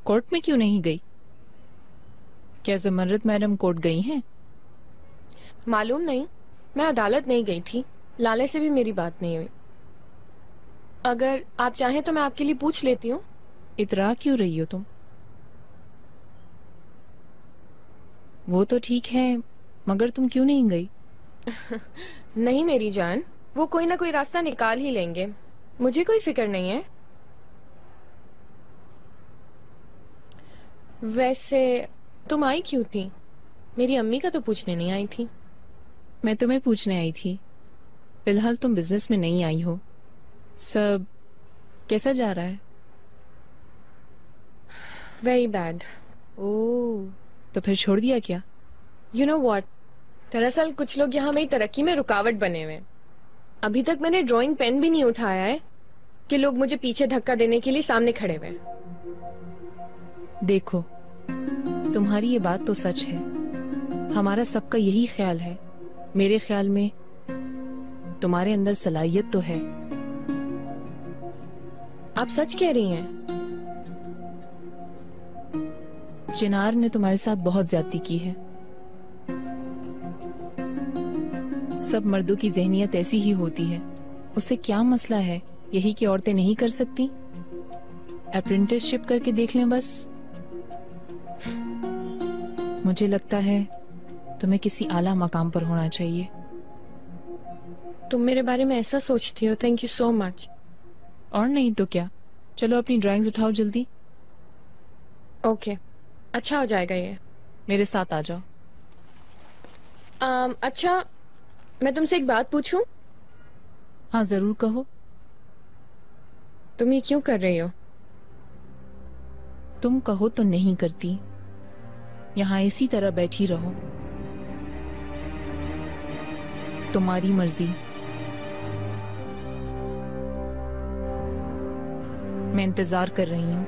Court में क्यों नहीं गई? क्या ज़मर्रत मैडम कोर्ट गई हैं? मालूम नहीं, मैं अदालत नहीं गई थी। लाले से भी मेरी बात नहीं हुई। अगर आप चाहें तो मैं आपके लिए पूछ लेती हूँ। इतरा क्यों रही हो तुम? वो तो ठीक है, मगर तुम क्यों नहीं गई? नहीं मेरी जान, वो कोई ना कोई रास्ता निकाल ही लेंगे। मुझे कोई फिक्र नहीं है। वैसे तुम आई क्यों थी? मेरी अम्मी का तो पूछने नहीं आई थी। मैं तुम्हें पूछने आई थी। फिलहाल तुम बिजनेस में नहीं आई हो। सब कैसा जा रहा है? Very bad. ओह, तो फिर छोड़ दिया क्या? यू नो व्हाट, दरअसल कुछ लोग यहाँ मेरी तरक्की में रुकावट बने हुए हैं। अभी तक मैंने ड्राइंग पेन भी नहीं उठाया है कि लोग मुझे पीछे धक्का देने के लिए सामने खड़े हुए हैं। देखो, तुम्हारी ये बात तो सच है। हमारा सबका यही ख्याल है। मेरे ख्याल में तुम्हारे अंदर सलाहियत तो है। आप सच कह रही हैं? चिनार ने तुम्हारे साथ बहुत ज्यादती की है। सब मर्दों की ज़हनियत ऐसी ही होती है। उससे क्या मसला है? यही कि औरतें नहीं कर सकती? अप्रेंटिसशिप करके देख लें बस। मुझे लगता है तुम्हें किसी आला मकाम पर होना चाहिए। तुम मेरे बारे में ऐसा सोचती हो? Thank you so much. और नहीं तो क्या। चलो अपनी ड्राइंग्स उठाओ जल्दी। ओके, अच्छा हो जाएगा ये। मेरे साथ आ जाओ। अच्छा, मैं तुमसे एक बात पूछूं? हाँ जरूर कहो। तुम ये क्यों कर रही हो? तुम कहो तो नहीं करती। यहाँ इसी तरह बैठी रहो। तुम्हारी मर्जी। मैं इंतजार कर रही हूँ।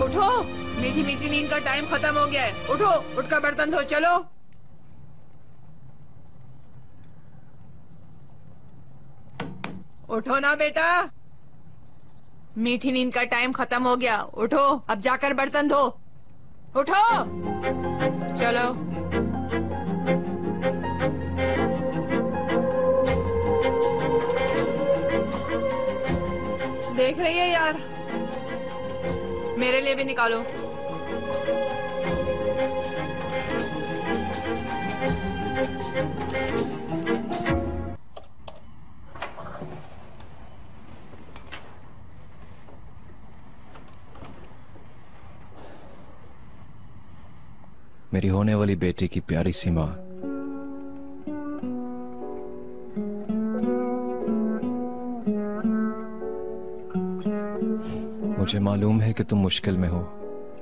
उठो, मीठी मीठी नींद का टाइम खत्म हो गया है। उठो, उठकर बर्तन धो। चलो उठो ना बेटा, मीठी नींद का टाइम खत्म हो गया। उठो, अब जाकर बर्तन धो। उठो, चलो। देख रही है यार, मेरे लिए भी निकालो। मेरी होने वाली बेटी की प्यारी सी माँ। मुझे मालूम है कि तुम मुश्किल में हो,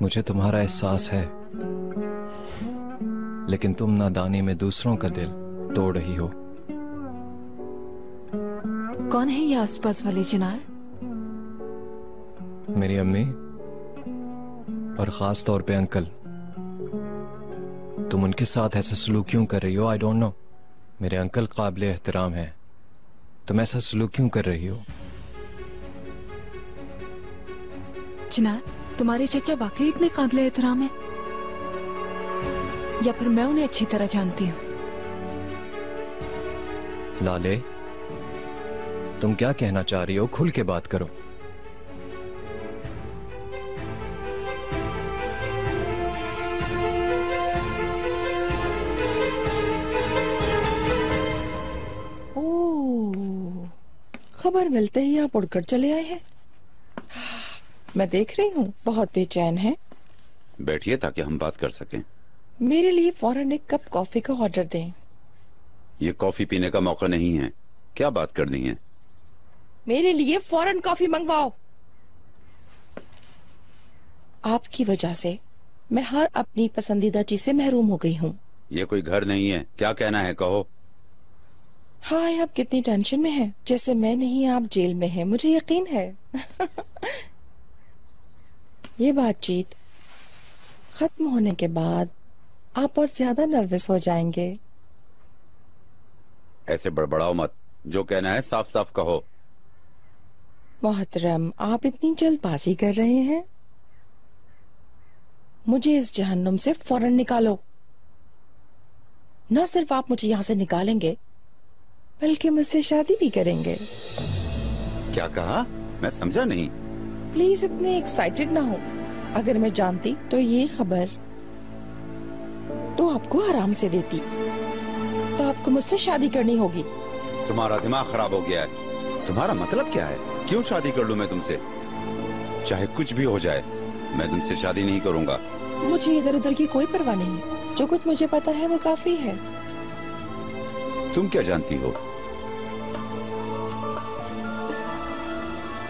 मुझे तुम्हारा एहसास है, लेकिन तुम नादानी में दूसरों का दिल तोड़ रही हो। कौन है ये आसपास वाले चिनार? मेरी अम्मी और खास तौर पे अंकल। तुम उनके साथ ऐसा सलूक क्यों कर रही हो? I don't know. मेरे अंकल काबिल एहतराम है, तुम ऐसा सलूक क्यों कर रही हो? चिनार, तुम्हारे चचा वाकई इतने काबिल एहतराम है या फिर मैं उन्हें अच्छी तरह जानती हूँ? लाले, तुम क्या कहना चाह रही हो? खुल के बात करो। खबर मिलते ही आप उड़कर चले आए हैं। मैं देख रही हूँ बहुत बेचैन है। बैठिए ताकि हम बात कर सकें। मेरे लिए फौरन एक कप कॉफी का ऑर्डर दें। ये कॉफी पीने का मौका नहीं है। क्या बात करनी है? मेरे लिए फौरन कॉफी मंगवाओ। आपकी वजह से मैं हर अपनी पसंदीदा चीज से महरूम हो गई हूँ। ये कोई घर नहीं है। क्या कहना है कहो। हाय, आप कितनी टेंशन में हैं। जैसे मैं नहीं, आप जेल में हैं, मुझे यकीन है। ये बातचीत खत्म होने के बाद आप और ज्यादा नर्वस हो जाएंगे। ऐसे बड़बड़ाओ मत। जो कहना है साफ साफ कहो। मोहतरम, आप इतनी जल्दबाजी कर रहे हैं। मुझे इस जहन्नुम से फौरन निकालो। न सिर्फ आप मुझे यहाँ से निकालेंगे, बल्कि मुझसे शादी भी करेंगे। क्या कहा? मैं समझा नहीं। प्लीज इतने एक्साइटेड ना हो। अगर मैं जानती तो ये खबर तो आपको आराम से देती। तो आपको मुझसे शादी करनी होगी। तुम्हारा दिमाग खराब हो गया है। तुम्हारा मतलब क्या है? क्यों शादी कर लूं मैं तुमसे? चाहे कुछ भी हो जाए, मैं तुमसे शादी नहीं करूंगा। मुझे इधर उधर की कोई परवाह नहीं। जो कुछ मुझे पता है वो काफी है। तुम क्या जानती हो?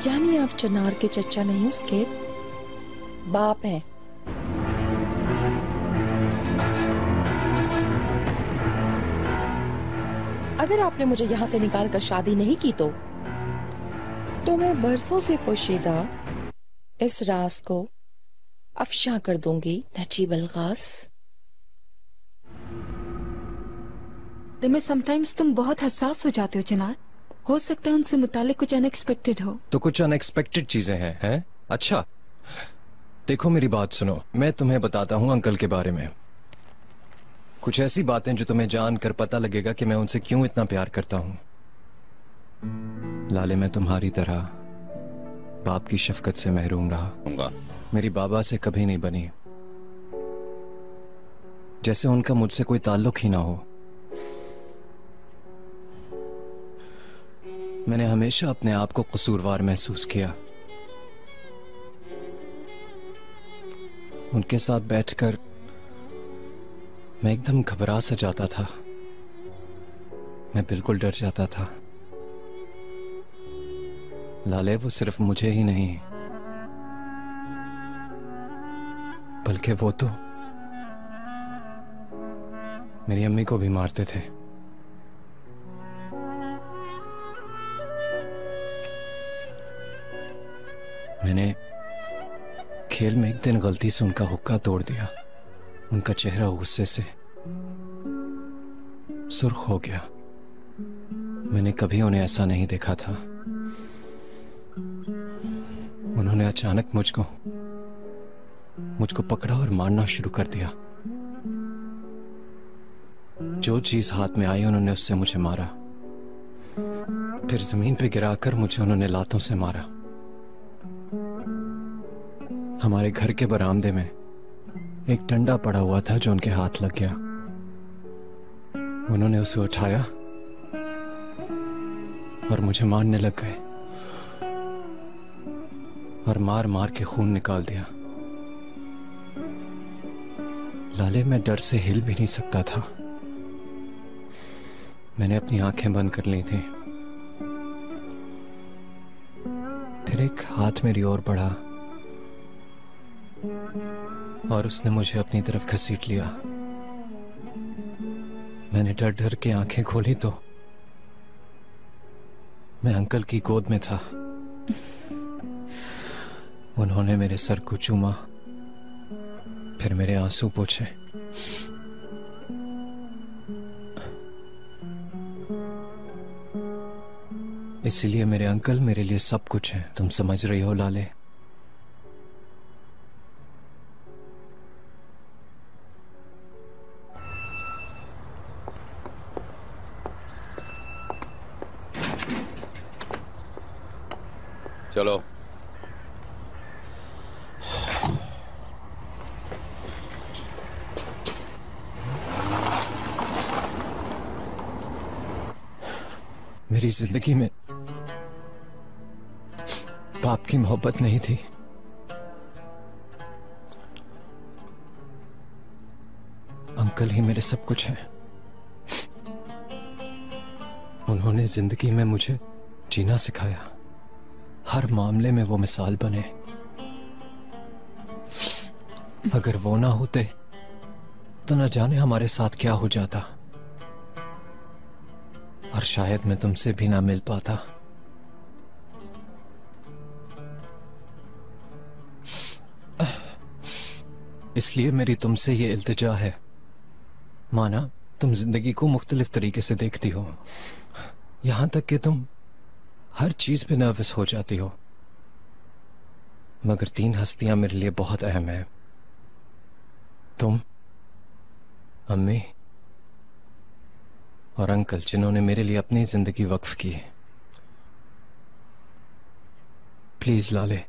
यानी आप चिनार के चचा नहीं, उसके बाप हैं। अगर आपने मुझे यहाँ से निकाल कर शादी नहीं की तो मैं बरसों से पोशीदा इस राज को अफशा कर दूंगी। नजीब अलगास। में समटाइम्स तुम बहुत हसास हो जाते हो चिनार। हो सकता है उनसे मुतालिक कुछ अनएक्सपेक्टेड हो। तो कुछ अनएक्सपेक्टेड चीजें हैं? अच्छा, देखो मेरी बात सुनो। मैं तुम्हें बताता हूँ अंकल के बारे में कुछ ऐसी बातें जो तुम्हें जानकर पता लगेगा कि मैं उनसे क्यों इतना प्यार करता हूँ। लाले, मैं तुम्हारी तरह बाप की शफकत से महरूम रहा। मेरी बाबा से कभी नहीं बनी, जैसे उनका मुझसे कोई ताल्लुक ही ना हो। मैंने हमेशा अपने आप को कसूरवार महसूस किया। उनके साथ बैठकर मैं एकदम घबरा सा जाता था। मैं बिल्कुल डर जाता था। लाले, वो सिर्फ मुझे ही नहीं बल्कि वो तो मेरी अम्मी को भी मारते थे। मैंने खेल में एक दिन गलती से उनका हुक्का तोड़ दिया। उनका चेहरा गुस्से से सुर्ख हो गया। मैंने कभी उन्हें ऐसा नहीं देखा था। उन्होंने अचानक मुझको पकड़ा और मारना शुरू कर दिया। जो चीज हाथ में आई उन्होंने उससे मुझे मारा। फिर जमीन पे गिराकर मुझे उन्होंने लातों से मारा। हमारे घर के बरामदे में एक डंडा पड़ा हुआ था जो उनके हाथ लग गया। उन्होंने उसे उठाया और मुझे मारने लग गए और मार मार के खून निकाल दिया। लाले, मैं डर से हिल भी नहीं सकता था। मैंने अपनी आंखें बंद कर ली थी। फिर एक हाथ मेरी ओर बढ़ा और उसने मुझे अपनी तरफ घसीट लिया। मैंने डर डर के आंखें खोली तो मैं अंकल की गोद में था। उन्होंने मेरे सर को चूमा, फिर मेरे आंसू पोंछे। इसीलिए मेरे अंकल मेरे लिए सब कुछ है। तुम समझ रही हो लाले? चलो। मेरी जिंदगी में बाप की मोहब्बत नहीं थी। अंकल ही मेरे सब कुछ हैं। उन्होंने जिंदगी में मुझे जीना सिखाया। हर मामले में वो मिसाल बने। अगर वो ना होते तो न जाने हमारे साथ क्या हो जाता, और शायद मैं तुमसे भी ना मिल पाता। इसलिए मेरी तुमसे ये इल्तिजा है, माना तुम जिंदगी को मुख्तलिफ तरीके से देखती हो, यहां तक कि तुम हर चीज पे नर्वस हो जाती हो। मगर 3 हस्तियां मेरे लिए बहुत अहम है, तुम, अम्मी और अंकल, जिन्होंने मेरे लिए अपनी जिंदगी वक्फ की। प्लीज लाले,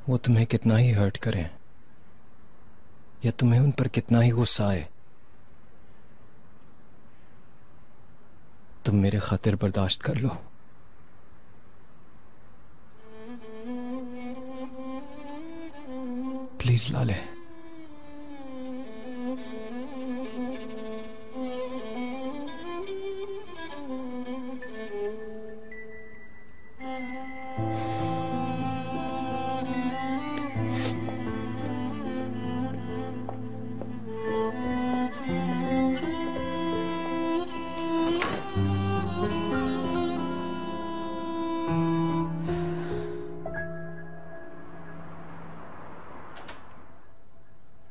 वो तुम्हें कितना ही हर्ट करें या तुम्हें उन पर कितना ही गुस्सा आए, तुम मेरे खातिर बर्दाश्त कर लो। प्लीज लाले।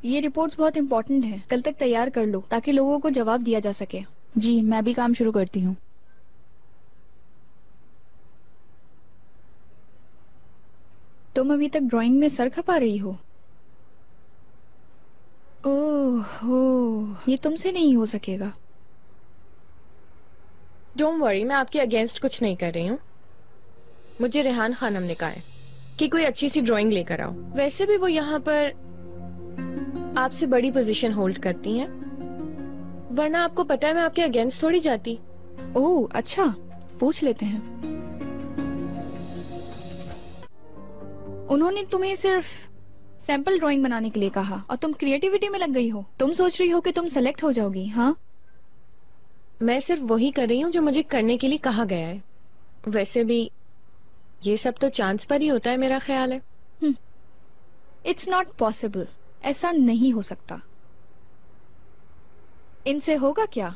ये रिपोर्ट्स बहुत इम्पोर्टेंट हैं, कल तक तैयार कर लो ताकि लोगों को जवाब दिया जा सके। जी मैं भी काम शुरू करती हूँ। तुम अभी तक ड्राइंग में सर खपा रही हो? ओह, ये तुमसे नहीं हो सकेगा। डोंट वरी, मैं आपके अगेंस्ट कुछ नहीं कर रही हूँ। मुझे रेहान खानम ने कहा है कि कोई अच्छी सी ड्राइंग लेकर आओ। वैसे भी वो यहाँ पर आपसे बड़ी पोजीशन होल्ड करती हैं, वरना आपको पता है मैं आपके अगेंस्ट थोड़ी जाती। ओह अच्छा, पूछ लेते हैं। उन्होंने तुम्हें सिर्फ सैंपल ड्राइंग बनाने के लिए कहा और तुम क्रिएटिविटी में लग गई हो। तुम सोच रही हो कि तुम सेलेक्ट हो जाओगी। हाँ, मैं सिर्फ वही कर रही हूँ जो मुझे करने के लिए कहा गया है। वैसे भी ये सब तो चांस पर ही होता है, मेरा ख्याल है। इट्स नॉट पॉसिबल, ऐसा नहीं हो सकता। इनसे होगा क्या?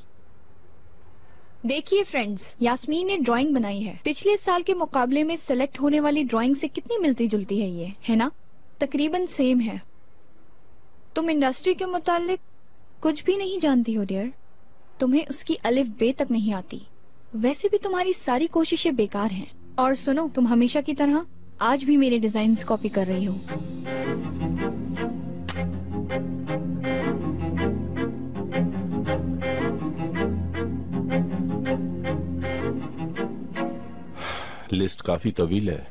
देखिए फ्रेंड्स, यास्मीन ने ड्राइंग बनाई है। पिछले साल के मुकाबले में सेलेक्ट होने वाली ड्राइंग से कितनी मिलती जुलती है ये, है ना? तकरीबन सेम है। तुम इंडस्ट्री के मुतालिक कुछ भी नहीं जानती हो डियर। तुम्हें उसकी अलिफ बे तक नहीं आती। वैसे भी तुम्हारी सारी कोशिशें बेकार हैं। और सुनो, तुम हमेशा की तरह आज भी मेरे डिजाइन्स कॉपी कर रही हो। लिस्ट काफी तवील है।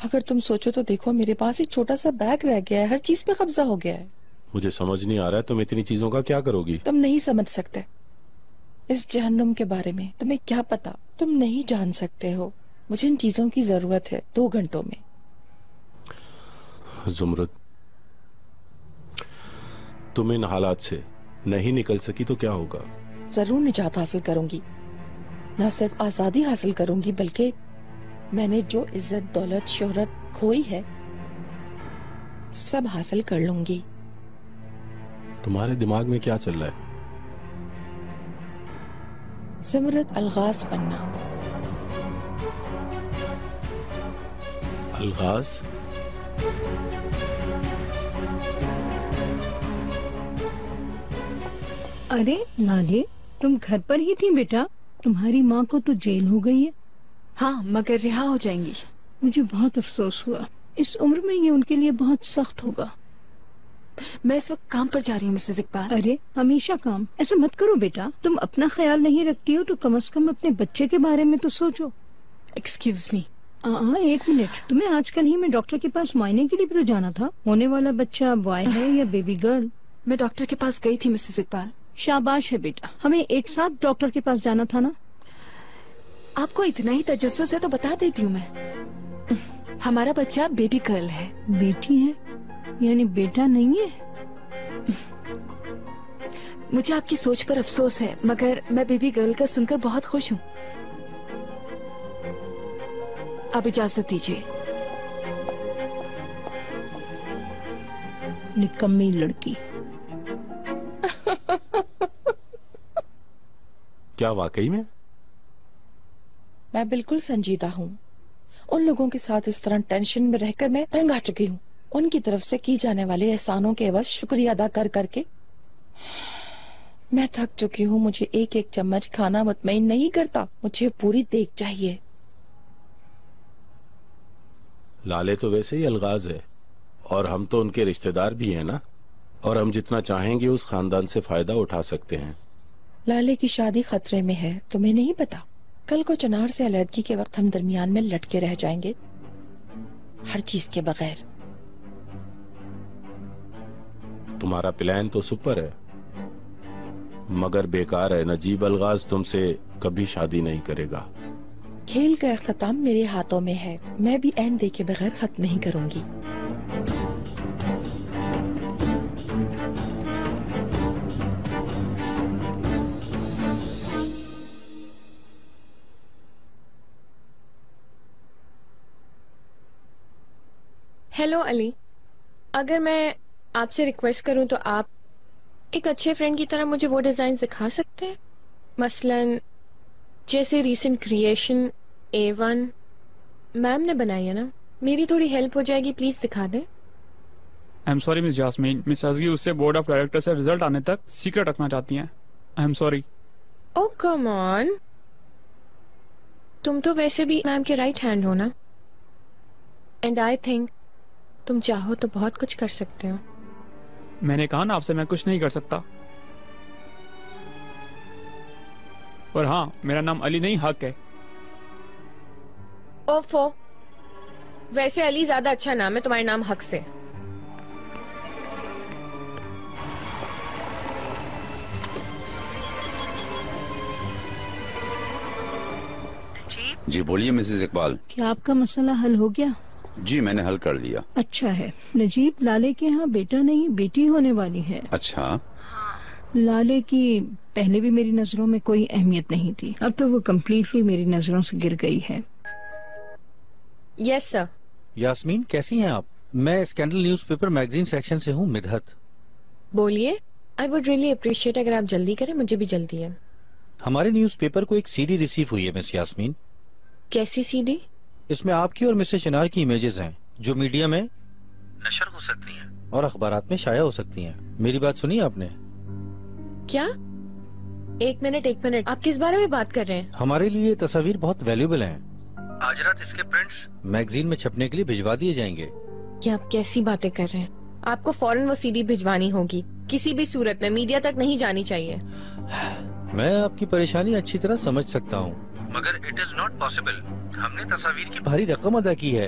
अगर तुम सोचो तो देखो, मेरे पास एक छोटा सा बैग रह गया है, हर चीज पे कब्जा हो गया है। मुझे समझ नहीं आ रहा है तुम इतनी चीजों का क्या करोगी। तुम नहीं समझ सकते इस जहन्नुम के बारे में। तुम्हें क्या पता, तुम नहीं जान सकते हो। मुझे इन चीजों की जरूरत है 2 घंटों में। जुमरत, तुम इन हालात से नहीं निकल सकी तो क्या होगा? जरूर निजात हासिल करूंगी। न सिर्फ आजादी हासिल करूंगी, बल्कि मैंने जो इज्जत, दौलत, शोहरत खोई है, सब हासिल कर लूंगी। तुम्हारे दिमाग में क्या चल रहा है? जुमरत, अलगाज बनना। अलगाज? अरे लाले, तुम घर पर ही थी बेटा? तुम्हारी माँ को तो जेल हो गई है। हाँ, मगर रिहा हो जाएंगी। मुझे बहुत अफसोस हुआ। इस उम्र में ये उनके लिए बहुत सख्त होगा। मैं इस वक्त काम पर जा रही हूँ मिसेस इकबाल। अरे हमेशा काम? ऐसा मत करो बेटा। तुम अपना ख्याल नहीं रखती हो तो कम से कम अपने बच्चे के बारे में तो सोचो। Excuse me. हाँ, 1 मिनट। तुम्हें आजकल ही में डॉक्टर के पास मुआयने के लिए भी तो जाना था। होने वाला बच्चा बॉय है या बेबी गर्ल? मैं डॉक्टर के पास गई थी मिसेस इकबाल। शाबाश है बेटा, हमें एक साथ डॉक्टर के पास जाना था ना। आपको इतना ही तजस्सुस है तो बता देती हूँ मैं। हमारा बच्चा बेबी गर्ल है। बेटी है यानी बेटा नहीं है? मुझे आपकी सोच पर अफसोस है, मगर मैं बेबी गर्ल का सुनकर बहुत खुश हूँ। अब इजाजत दीजिए। निकम्मी लड़की। क्या वाकई में? मैं बिल्कुल संजीदा हूँ। उन लोगों के साथ इस तरह टेंशन में रहकर मैं तंग आ चुकी हूँ। उनकी तरफ से की जाने वाले एहसानों के एवज शुक्रिया अदा कर करके मैं थक चुकी हूँ। मुझे एक एक चम्मच खाना मुतमईन नहीं करता, मुझे पूरी देख चाहिए। लाले तो वैसे ही अलगाज है और हम तो उनके रिश्तेदार भी हैं ना, और हम जितना चाहेंगे उस खानदान से फायदा उठा सकते हैं। लाले की शादी खतरे में है, तुम्हें नहीं पता? कल को चनार से अलर्जी के वक्त हम दरमियान में लटके रह जाएंगे, हर चीज के बगैर। तुम्हारा प्लान तो सुपर है, मगर बेकार है। नजीब अलगाज तुमसे कभी शादी नहीं करेगा। खेल का अख्ताम मेरे हाथों में है, मैं भी एंड देखे बगैर खत्म नहीं करूंगी। हेलो अली, अगर मैं आपसे रिक्वेस्ट करूं तो आप एक अच्छे फ्रेंड की तरह मुझे वो डिजाइन दिखा सकते हैं? मसलन जैसे रीसेंट क्रिएशन A1 मैम ने बनाई है ना, मेरी थोड़ी हेल्प हो जाएगी, प्लीज दिखा दें। I am sorry miss Jasmine, miss असगी उससे बोर्ड ऑफ डायरेक्टर से रिजल्ट आने तक सीक्रेट रखना चाहती हैं। I am sorry. Oh come on, तुम तो वैसे भी मैम के राइट हैंड हो ना, एंड आई थिंक तुम चाहो तो बहुत कुछ कर सकते हो। मैंने कहा ना आपसे मैं कुछ नहीं कर सकता। और हाँ, मेरा नाम अली नहीं हक है। ओफो, वैसे अली ज्यादा अच्छा नाम है, तुम्हारे नाम हक से। जी बोलिए मिसेस इकबाल। क्या आपका मसला हल हो गया? जी मैंने हल कर लिया। अच्छा है। नजीब, लाले के यहाँ बेटा नहीं बेटी होने वाली है। अच्छा। लाले की पहले भी मेरी नजरों में कोई अहमियत नहीं थी, अब तो वो कम्प्लीटली मेरी नजरों से गिर गई है। Yes sir. यास्मीन कैसी हैं आप? मैं स्कैंडल न्यूज़पेपर मैगजीन सेक्शन से हूँ, मिधत। बोलिए। आई वुड रियली अप्रिशिएट अगर आप जल्दी करें, मुझे भी जल्दी है। हमारे न्यूज़पेपर को एक सीडी रिसीव हुई है मिस यास्मीन। कैसी सीडी? इसमें आपकी और मिसेस चिनार की इमेजेस हैं जो मीडिया में नशर हो सकती हैं और अखबारात में शाया हो सकती हैं। मेरी बात सुनी आपने? क्या? एक मिनट, आप किस बारे में बात कर रहे हैं? हमारे लिए ये तस्वीर बहुत वैल्यूएबल हैं। आज रात इसके प्रिंट्स मैगजीन में छपने के लिए भिजवा दिए जाएंगे। क्या आप कैसी बातें कर रहे हैं? आपको फौरन वो सीडी भिजवानी होगी, किसी भी सूरत में मीडिया तक नहीं जानी चाहिए। मैं आपकी परेशानी अच्छी तरह समझ सकता हूँ, मगर इट इज नॉट पॉसिबल। हमने तस्वीर की भारी रकम अदा की है,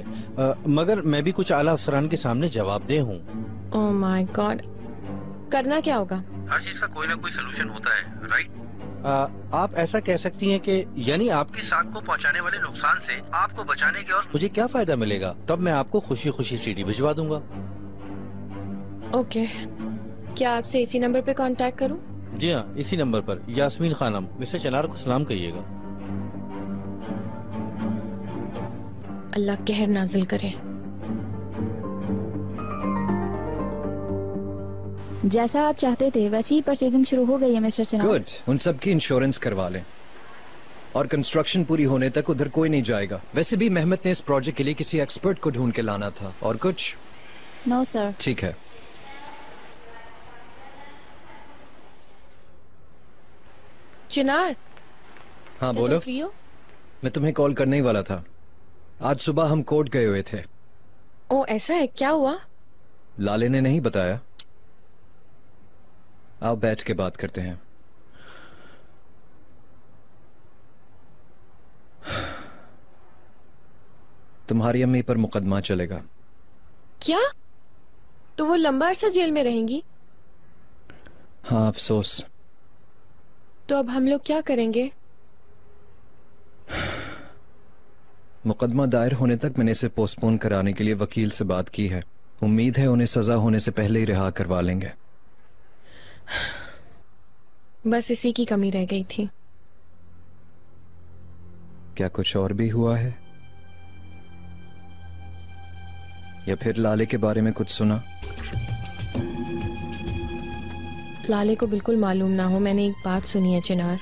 मगर मैं भी कुछ आला अफसरान के सामने जवाबदेह हूँ। ओह माय गॉड, करना क्या होगा? हर चीज का कोई ना कोई सोल्यूशन होता है, राइट? आप ऐसा कह सकती हैं कि यानी आपकी साख को पहुंचाने वाले नुकसान से आपको बचाने के और मुझे क्या फायदा मिलेगा? तब मैं आपको खुशी खुशी सीडी भिजवा दूंगा। ओके, क्या आपसे इसी नंबर पे कांटेक्ट करूं? जी हाँ, इसी नंबर पर। यास्मीन खानम, मिस्टर चनार को सलाम कहिएगा। अल्लाह कहर नाजिल करे। जैसा आप चाहते थे वैसी ही प्रोसीडिंग शुरू हो गई है मिस्टर चनार। गुड, उन सब की इंश्योरेंस करवा लें और कंस्ट्रक्शन पूरी होने तक उधर कोई नहीं जाएगा। वैसे भी मेहमत ने इस प्रोजेक्ट के लिए किसी एक्सपर्ट को ढूंढ के लाना था। और कुछ? No sir. ठीक है। चिनार। हाँ बोलो। फ्री हो? मैं तुम्हें कॉल करने ही वाला था। आज सुबह हम कोर्ट गए हुए थे। ओ ऐसा है, क्या हुआ? लाले ने नहीं बताया। आओ बैठ के बात करते हैं। तुम्हारी अम्मी पर मुकदमा चलेगा। क्या? तो वो लंबा अरसा जेल में रहेंगी? हाँ अफसोस। तो अब हम लोग क्या करेंगे? मुकदमा दायर होने तक मैंने इसे पोस्टपोन कराने के लिए वकील से बात की है। उम्मीद है उन्हें सजा होने से पहले ही रिहा करवा लेंगे। बस इसी की कमी रह गई थी। क्या कुछ और भी हुआ है या फिर लाले के बारे में कुछ सुना? लाले को बिल्कुल मालूम ना हो, मैंने एक बात सुनी है चिनार।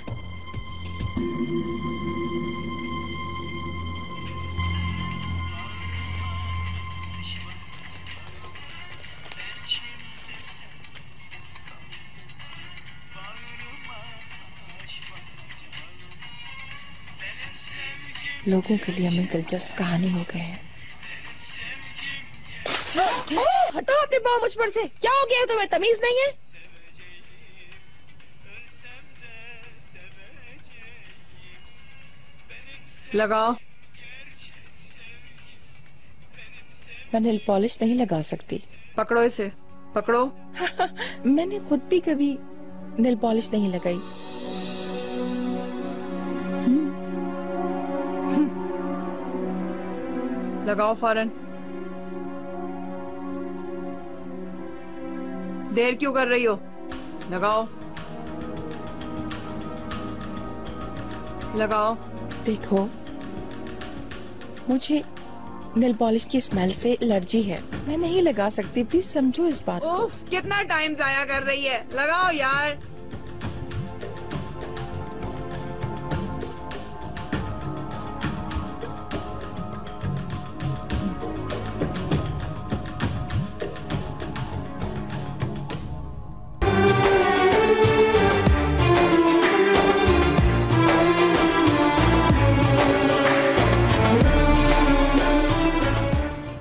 लोगों के लिए हमें दिलचस्प कहानी हो गए हैं। हटो अपने पाँव मुझ पर से। क्या हो गया, तुम्हें तमीज नहीं है? लगाओ। मैं नेल पॉलिश नहीं लगा सकती। पकड़ो इसे, पकड़ो। मैंने खुद भी कभी नेल पॉलिश नहीं लगाई। लगाओ फौरन। देर क्यों कर रही हो? लगाओ, लगाओ। देखो, मुझे नेल पॉलिश की स्मेल से एलर्जी है, मैं नहीं लगा सकती। प्लीज समझो इस बात को। उफ, कितना टाइम जाया कर रही है। लगाओ यार।